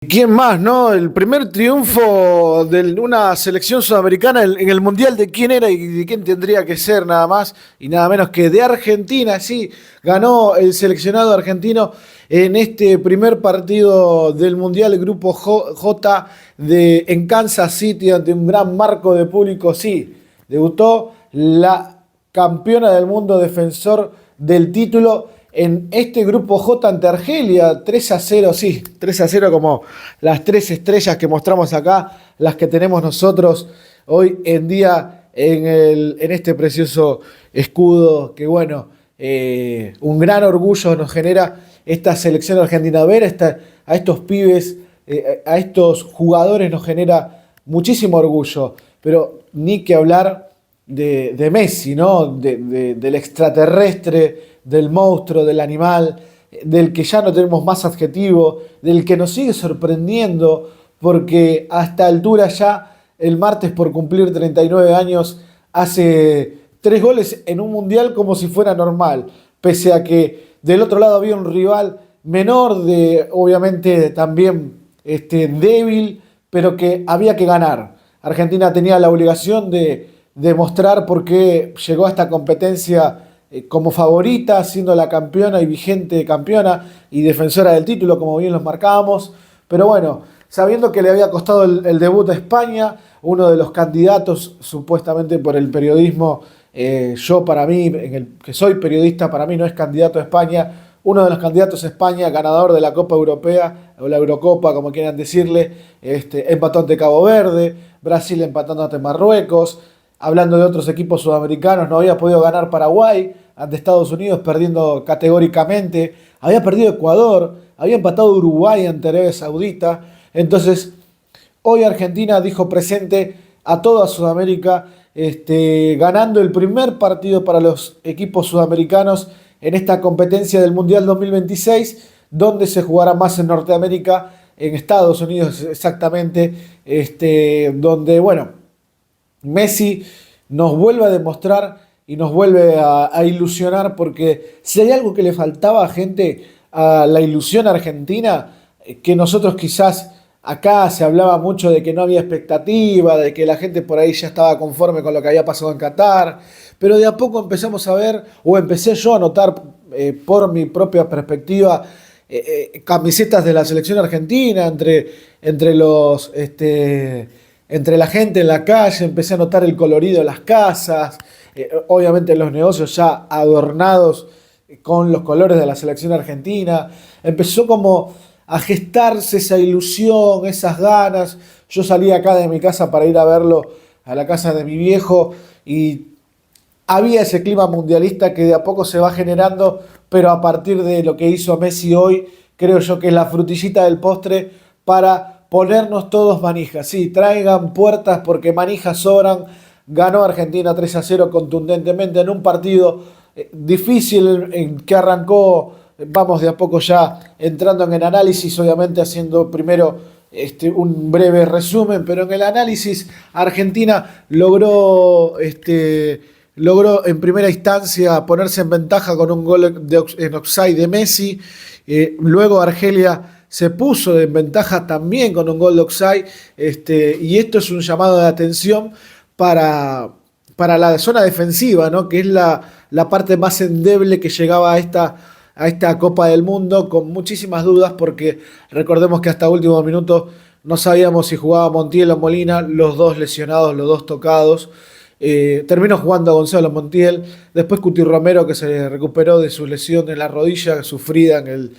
¿Quién más, no? El primer triunfo de una selección sudamericana en el Mundial, ¿de quién era y de quién tendría que ser nada más y nada menos que de Argentina? Sí, ganó el seleccionado argentino en este primer partido del Mundial, el Grupo J en Kansas City ante un gran marco de público. Sí, debutó la campeona del mundo, defensor del título en este grupo J ante Argelia, 3-0, sí, 3-0 como las tres estrellas que mostramos acá, las que tenemos nosotros hoy en día en este precioso escudo, que bueno, un gran orgullo nos genera esta selección argentina, ver a estos pibes, a estos jugadores nos genera muchísimo orgullo, pero ni que hablar de Messi, ¿no? Del extraterrestre, del monstruo, del animal, del que ya no tenemos más adjetivo, del que nos sigue sorprendiendo, porque a esta altura ya, el martes por cumplir 39 años, hace 3 goles en un mundial como si fuera normal, pese a que del otro lado había un rival menor, obviamente también débil, pero que había que ganar. Argentina tenía la obligación de demostrar por qué llegó a esta competencia como favorita, siendo la campeona y vigente campeona y defensora del título, como bien los marcábamos. Pero bueno, sabiendo que le había costado el debut a España, uno de los candidatos supuestamente por el periodismo, yo para mí, que soy periodista, para mí no es candidato a España, uno de los candidatos a España, ganador de la Copa Europea, o la Eurocopa, como quieran decirle, empató ante Cabo Verde, Brasil empatando ante Marruecos. Hablando de otros equipos sudamericanos, no había podido ganar Paraguay ante Estados Unidos, perdiendo categóricamente. Había perdido Ecuador, había empatado Uruguay ante Arabia Saudita. Entonces, hoy Argentina dijo presente a toda Sudamérica, ganando el primer partido para los equipos sudamericanos en esta competencia del Mundial 2026, donde se jugará más en Norteamérica, en Estados Unidos exactamente, donde, bueno, Messi nos vuelve a demostrar y nos vuelve a ilusionar, porque si hay algo que le faltaba a gente, a la ilusión argentina, que nosotros quizás acá se hablaba mucho de que no había expectativa, de que la gente por ahí ya estaba conforme con lo que había pasado en Qatar, pero de a poco empezamos a ver, o empecé yo a notar por mi propia perspectiva, camisetas de la selección argentina entre los entre la gente en la calle, empecé a notar el colorido de las casas, obviamente los negocios ya adornados con los colores de la selección argentina. Empezó como a gestarse esa ilusión, esas ganas. Yo salí acá de mi casa para ir a verlo a la casa de mi viejo y había ese clima mundialista que de a poco se va generando, pero a partir de lo que hizo Messi hoy, creo yo que es la frutillita del postre para ponernos todos manijas. Sí, traigan puertas porque manijas sobran. Ganó Argentina 3-0 contundentemente en un partido difícil en que arrancó. Vamos de a poco ya entrando en el análisis, obviamente haciendo primero un breve resumen, pero en el análisis Argentina logró en primera instancia ponerse en ventaja con un gol en offside de Messi. Luego Argelia se puso en ventaja también con un gol de offside. Y esto es un llamado de atención para, para la zona defensiva, ¿no? Que es la parte más endeble que llegaba a esta Copa del Mundo, con muchísimas dudas, porque recordemos que hasta último minuto no sabíamos si jugaba Montiel o Molina, los dos lesionados, los dos tocados. Terminó jugando Gonzalo Montiel, después Cuti Romero, que se recuperó de su lesión en la rodilla sufrida en el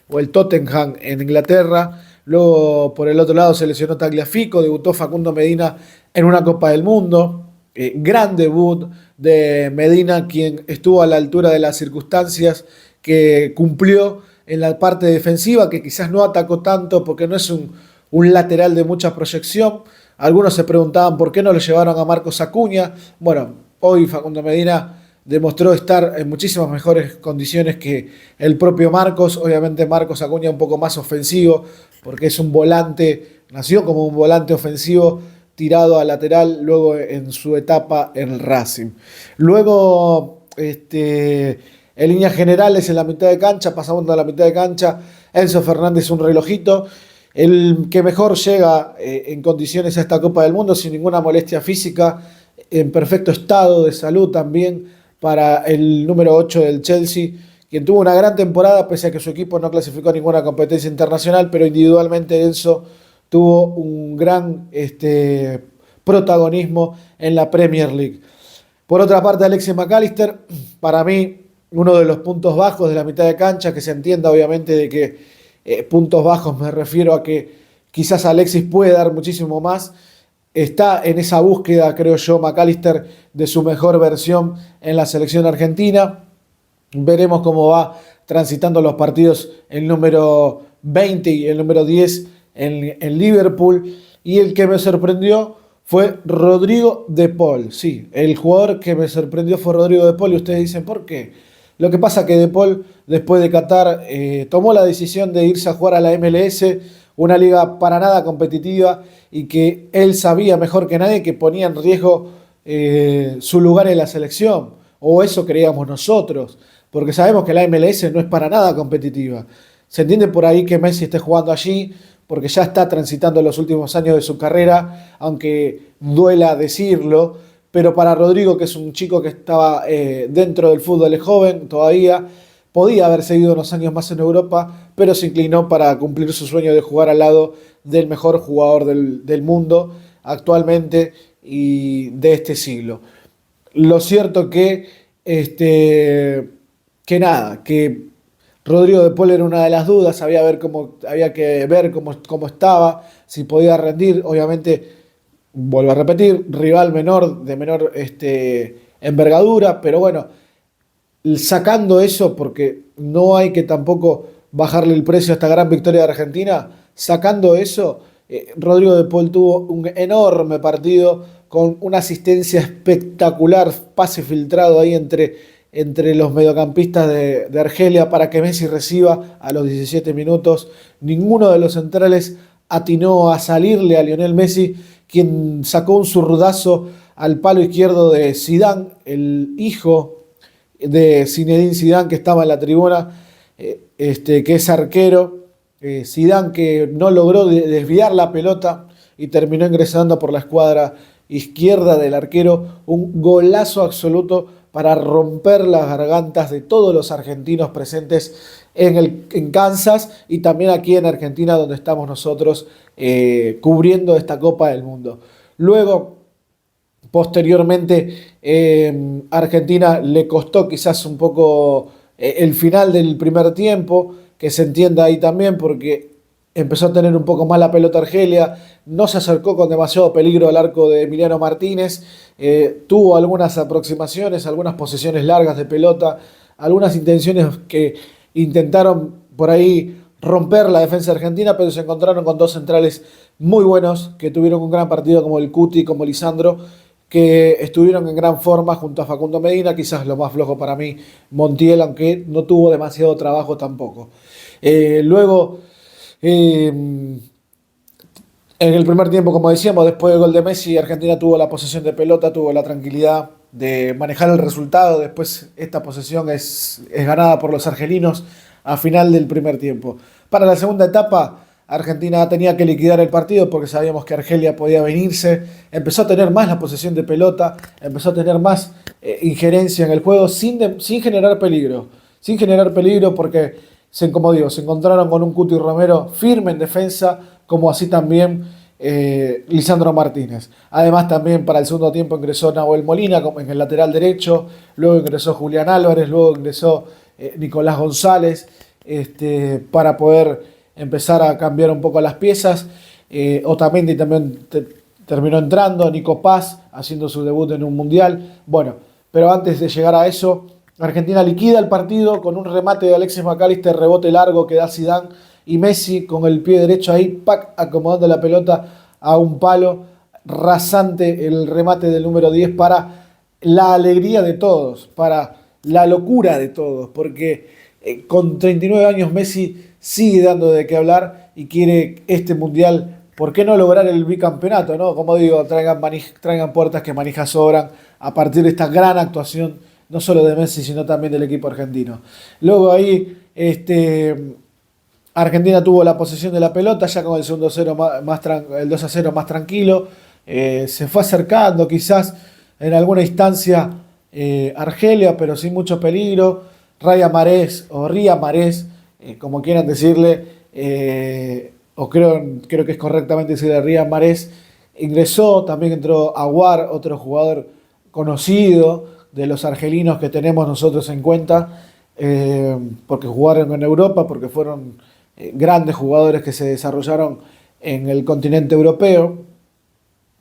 o el Tottenham en Inglaterra. Luego, por el otro lado, se lesionó Tagliafico, debutó Facundo Medina en una Copa del Mundo. Gran debut de Medina, quien estuvo a la altura de las circunstancias, que cumplió en la parte defensiva, que quizás no atacó tanto porque no es un lateral de mucha proyección. Algunos se preguntaban por qué no le llevaron a Marcos Acuña. Bueno, hoy Facundo Medina demostró estar en muchísimas mejores condiciones que el propio Marcos. Obviamente Marcos Acuña un poco más ofensivo, porque es un volante, nació como un volante ofensivo tirado a lateral, luego en su etapa en el Racing. Luego, en líneas generales, en la mitad de cancha, pasamos a la mitad de cancha, Enzo Fernández un relojito. El que mejor llega en condiciones a esta Copa del Mundo, sin ninguna molestia física, en perfecto estado de salud también, para el número 8 del Chelsea, quien tuvo una gran temporada, pese a que su equipo no clasificó a ninguna competencia internacional, pero individualmente Enzo tuvo un gran protagonismo en la Premier League. Por otra parte, Alexis McAllister, para mí, uno de los puntos bajos de la mitad de cancha, que se entienda obviamente de que puntos bajos me refiero a que quizás Alexis puede dar muchísimo más. Está en esa búsqueda, creo yo, McAllister, de su mejor versión en la selección argentina. Veremos cómo va transitando los partidos el número 20 y el número 10 en Liverpool. Y el que me sorprendió fue Rodrigo de Paul. Sí, el jugador que me sorprendió fue Rodrigo de Paul. Y ustedes dicen, ¿por qué? Lo que pasa es que de Paul, después de Qatar, tomó la decisión de irse a jugar a la MLS, una liga para nada competitiva, y que él sabía mejor que nadie que ponía en riesgo su lugar en la selección. O eso creíamos nosotros, porque sabemos que la MLS no es para nada competitiva. Se entiende por ahí que Messi esté jugando allí, porque ya está transitando los últimos años de su carrera, aunque duela decirlo, pero para Rodrigo, que es un chico que estaba dentro del fútbol, es joven todavía, podía haber seguido unos años más en Europa, pero se inclinó para cumplir su sueño de jugar al lado del mejor jugador del mundo actualmente y de este siglo. Lo cierto que Rodrigo de Paul era una de las dudas, había que ver cómo estaba, si podía rendir. Obviamente, vuelvo a repetir, rival de menor envergadura, pero bueno, sacando eso, porque no hay que tampoco bajarle el precio a esta gran victoria de Argentina, sacando eso, Rodrigo de Paul tuvo un enorme partido con una asistencia espectacular, pase filtrado ahí entre los mediocampistas de Argelia para que Messi reciba a los 17 minutos. Ninguno de los centrales atinó a salirle a Lionel Messi, quien sacó un zurdazo al palo izquierdo de Zidane, el hijo de Zinedine Zidane, que estaba en la tribuna, que es arquero. Zidane, que no logró desviar la pelota y terminó ingresando por la escuadra izquierda del arquero. Un golazo absoluto para romper las gargantas de todos los argentinos presentes en Kansas y también aquí en Argentina, donde estamos nosotros cubriendo esta Copa del Mundo. Luego, posteriormente, Argentina le costó quizás un poco el final del primer tiempo, que se entienda ahí también, porque empezó a tener un poco más la pelota Argelia, no se acercó con demasiado peligro al arco de Emiliano Martínez, tuvo algunas aproximaciones, algunas posesiones largas de pelota, algunas intenciones que intentaron por ahí romper la defensa argentina, pero se encontraron con dos centrales muy buenos, que tuvieron un gran partido, como el Cuti, como Lisandro, que estuvieron en gran forma junto a Facundo Medina, quizás lo más flojo para mí, Montiel, aunque no tuvo demasiado trabajo tampoco. Luego, en el primer tiempo, como decíamos, después del gol de Messi, Argentina tuvo la posesión de pelota, tuvo la tranquilidad de manejar el resultado. Después esta posesión es ganada por los argelinos a final del primer tiempo. Para la segunda etapa, Argentina tenía que liquidar el partido porque sabíamos que Argelia podía venirse. Empezó a tener más la posesión de pelota, empezó a tener más injerencia en el juego sin generar peligro. Sin generar peligro porque, como digo, se encontraron con un Cuti Romero firme en defensa, como así también Lisandro Martínez. Además, también para el segundo tiempo ingresó Nahuel Molina como en el lateral derecho, luego ingresó Julián Álvarez, luego ingresó Nicolás González, para poder empezar a cambiar un poco las piezas. Otamendi también terminó entrando, Nico Paz haciendo su debut en un mundial. Bueno, pero antes de llegar a eso, Argentina liquida el partido con un remate de Alexis McAllister, rebote largo que da Zidane, y Messi con el pie derecho ahí, acomodando la pelota a un palo, rasante el remate del número 10 para la alegría de todos, para la locura de todos, porque con 39 años Messi sigue dando de qué hablar y quiere este mundial. ¿Por qué no lograr el bicampeonato, no? Como digo, traigan puertas que manijas sobran a partir de esta gran actuación, no solo de Messi, sino también del equipo argentino. Luego ahí, Argentina tuvo la posesión de la pelota, ya con el segundo cero el 2-0 más tranquilo. Se fue acercando quizás en alguna instancia Argelia, pero sin mucho peligro. Raya Marés o Ría Marés, como quieran decirle, o creo que es correctamente decirle Ría Marés, ingresó, también entró Aguar, otro jugador conocido de los argelinos que tenemos nosotros en cuenta, porque jugaron en Europa, porque fueron grandes jugadores que se desarrollaron en el continente europeo.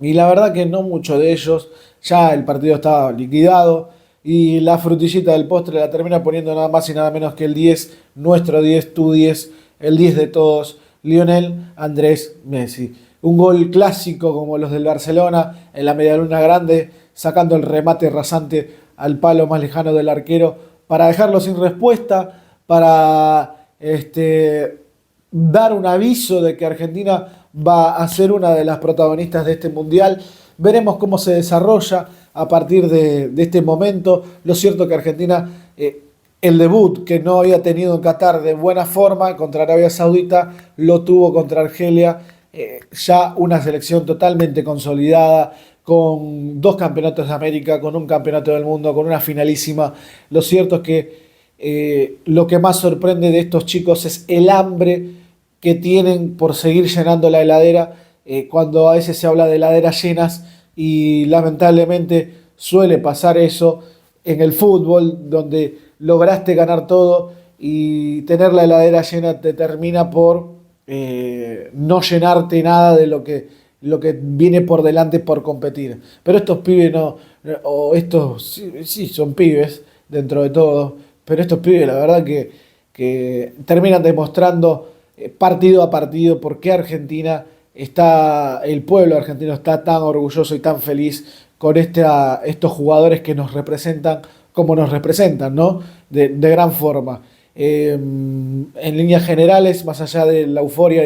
Y la verdad que no muchos de ellos, ya el partido estaba liquidado y la frutillita del postre la termina poniendo nada más y nada menos que el 10, nuestro 10, tu 10, el 10 de todos, Lionel Andrés Messi. Un gol clásico como los del Barcelona en la medialuna grande, sacando el remate rasante al palo más lejano del arquero para dejarlo sin respuesta, para dar un aviso de que Argentina va a ser una de las protagonistas de este mundial. Veremos cómo se desarrolla a partir de este momento. Lo cierto que Argentina, el debut que no había tenido en Qatar de buena forma contra Arabia Saudita, lo tuvo contra Argelia. Ya una selección totalmente consolidada, con 2 campeonatos de América, con un campeonato del mundo, con una finalísima. Lo cierto es que lo que más sorprende de estos chicos es el hambre que tienen por seguir llenando la heladera, cuando a veces se habla de heladeras llenas y lamentablemente suele pasar eso en el fútbol, donde lograste ganar todo y tener la heladera llena te termina por no llenarte nada de lo que viene por delante por competir. Pero estos pibes no, o estos sí son pibes dentro de todo, pero estos pibes la verdad que terminan demostrando partido a partido por qué el pueblo argentino está tan orgulloso y tan feliz con estos jugadores que nos representan como nos representan, ¿no? De gran forma. En líneas generales, más allá de la euforia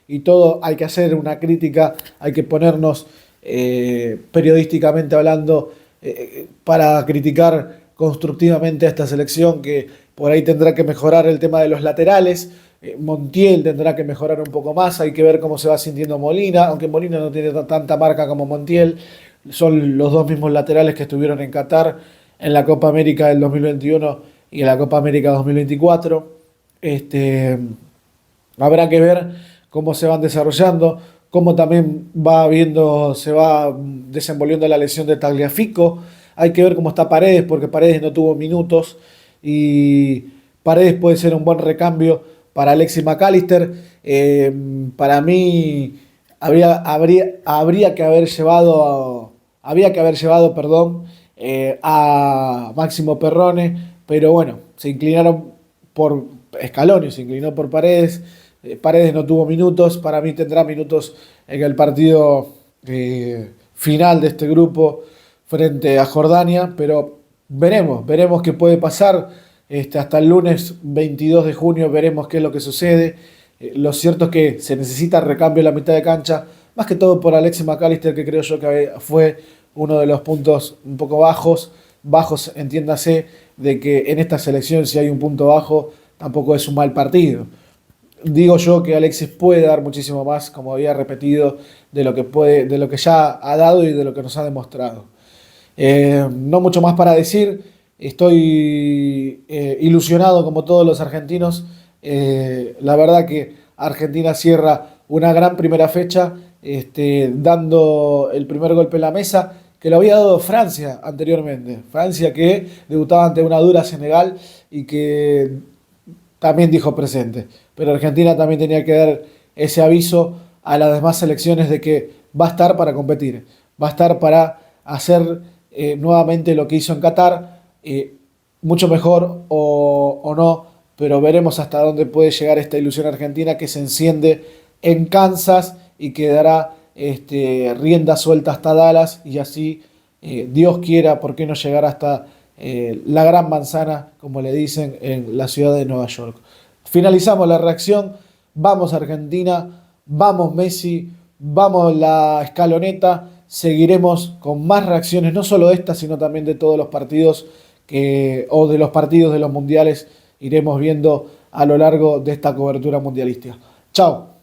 y todo, hay que hacer una crítica, hay que ponernos periodísticamente hablando para criticar constructivamente a esta selección que por ahí tendrá que mejorar el tema de los laterales. Montiel tendrá que mejorar un poco más, hay que ver cómo se va sintiendo Molina, aunque Molina no tiene tanta marca como Montiel, son los dos mismos laterales que estuvieron en Qatar en la Copa América del 2021 y en la Copa América 2024. Habrá que ver cómo se van desarrollando, cómo también se va desenvolviendo la lesión de Tagliafico. Hay que ver cómo está Paredes, porque Paredes no tuvo minutos y Paredes puede ser un buen recambio para Alexis McAllister. Para mí habría que haber llevado, había que haber llevado, perdón, a Máximo Perrone, pero bueno, se inclinaron por Scaloni, se inclinó por Paredes. Paredes no tuvo minutos, para mí tendrá minutos en el partido final de este grupo frente a Jordania, pero veremos qué puede pasar. Hasta el lunes 22 de junio veremos qué es lo que sucede. Lo cierto es que se necesita recambio en la mitad de cancha, más que todo por Alexis McAllister, que creo yo que fue uno de los puntos un poco bajos, entiéndase, de que en esta selección si hay un punto bajo tampoco es un mal partido. Digo yo que Alexis puede dar muchísimo más, como había repetido, de lo que ya ha dado y de lo que nos ha demostrado. No mucho más para decir. Estoy ilusionado como todos los argentinos. La verdad que Argentina cierra una gran primera fecha, dando el primer golpe en la mesa, que lo había dado Francia anteriormente. Francia que debutaba ante una dura Senegal y que también dijo presente. Pero Argentina también tenía que dar ese aviso a las demás selecciones de que va a estar para competir, va a estar para hacer nuevamente lo que hizo en Qatar, mucho mejor o no, pero veremos hasta dónde puede llegar esta ilusión argentina que se enciende en Kansas y que dará rienda suelta hasta Dallas y así, Dios quiera, por qué no llegar hasta la Gran Manzana, como le dicen, en la ciudad de Nueva York. Finalizamos la reacción. Vamos Argentina, vamos Messi, vamos la escaloneta. Seguiremos con más reacciones, no solo de esta, sino también de todos los partidos o de los partidos de los mundiales. Iremos viendo a lo largo de esta cobertura mundialística. Chao.